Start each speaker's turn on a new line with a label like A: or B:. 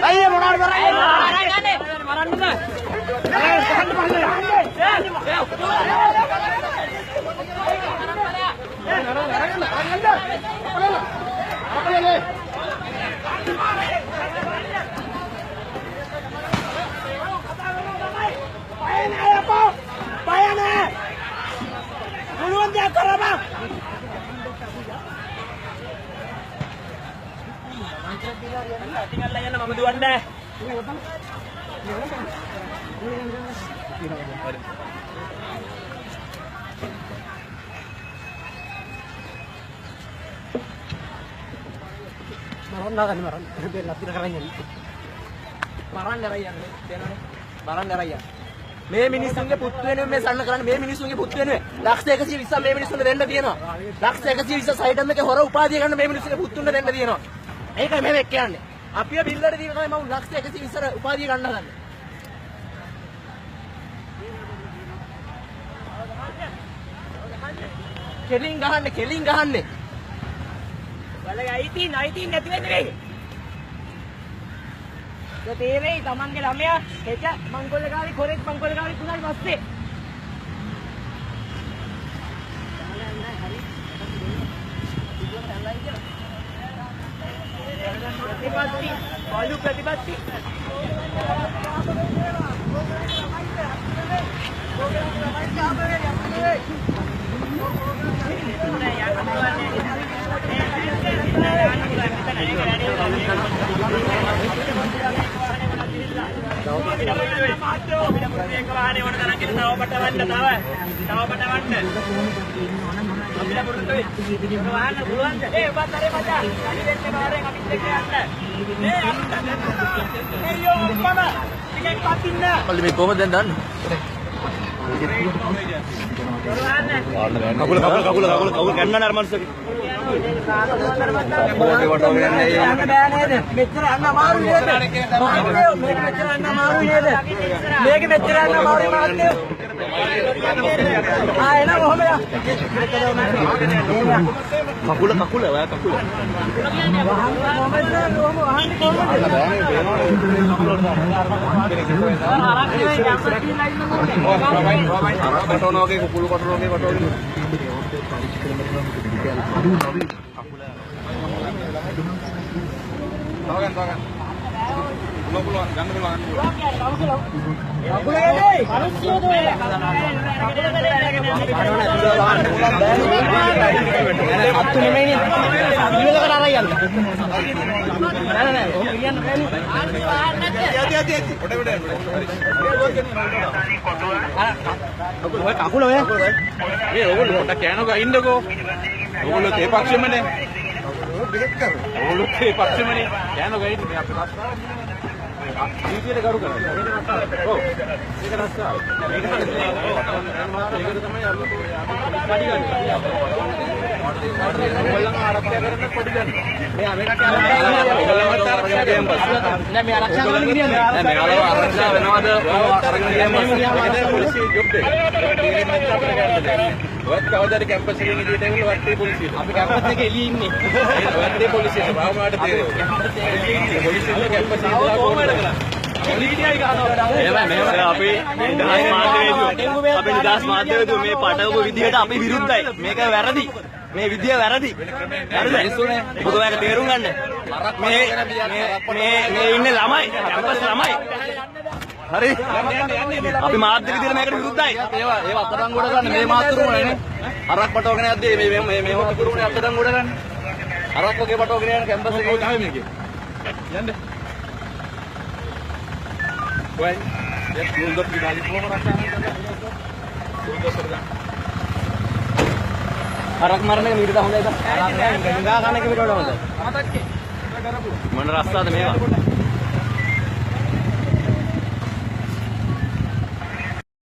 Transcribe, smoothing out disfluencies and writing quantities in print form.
A: අයියේ මොනවද කරන්නේ? මරන්නද? tinggal aja nama berdua deh. මේ මිනිස්සුන්ගේ පුත් වෙනුවෙන් මේ සಣ್ಣ කරන්නේ මේ මිනිස්සුන්ගේ පුත් වෙනුවෙන් ලක්ෂ 120 මේ මිනිස්සුන්ට දෙන්න තියෙනවා. ලක්ෂ 120 සයිඩම් එකේ හොර උපාධිය ගන්න මේ මිනිස්සුන්ගේ පුතුන්ට දෙන්න තියෙනවා. ඒකයි මේ වෙක් කියන්නේ. අපිව බිල්ලට දීලා තමයි මම ලක්ෂ 120 උපාධිය ගන්න හදන්නේ. කෙලින් ගහන්නේ. බලයි අයිතින් නැති වෙන්නේ නෙවෙයි. ඒ තේරෙයි තමන්ගේ ළමයා හෙට මංගොල්ල ගාවේ කොරෙක් මංගොල්ල ගාවේ තුනයි පස්සේ. प्रतिपत्ति बालू प्रतिपत्ति
B: Lebih komat dan kabul karena Arman sekali.
C: Kalau dari kampus ini di tengah waktu polisi. Tapi kampusnya ke ini. Waktu polisi, bawa ada deh. Polisi itu kampus itu lah. අපි නිදහස් මාධ්‍යවේදු මේ පටවපු විදිහට අපි විරුද්ධයි. මේක වැරදි. මේ විදිය වැරදි. හරිද? ඔබතුමාට තේරුම් ගන්න. මේ ඉන්නේ ළමයි. කැම්පස් ළමයි. හරි. අපි මාධ්‍ය විදියට මේකට විරුද්ධයි. ඒව අත්අඩංගුවට ගන්න මේ මාතෘකාවනේ නේ. අරක් පටවගෙන යද්දී මේ වතුරුනේ අත්අඩංගුවට ගන්න. අරක් වගේ පටවගෙන යන කැම්පස් එකේ තමයි මේක. යන්න. Woi, ya mundur di balik mau rasanya. Arak marne ke mirda honda itu. Arak enggak karena ke mirda honda. Mana rasa ada mewa.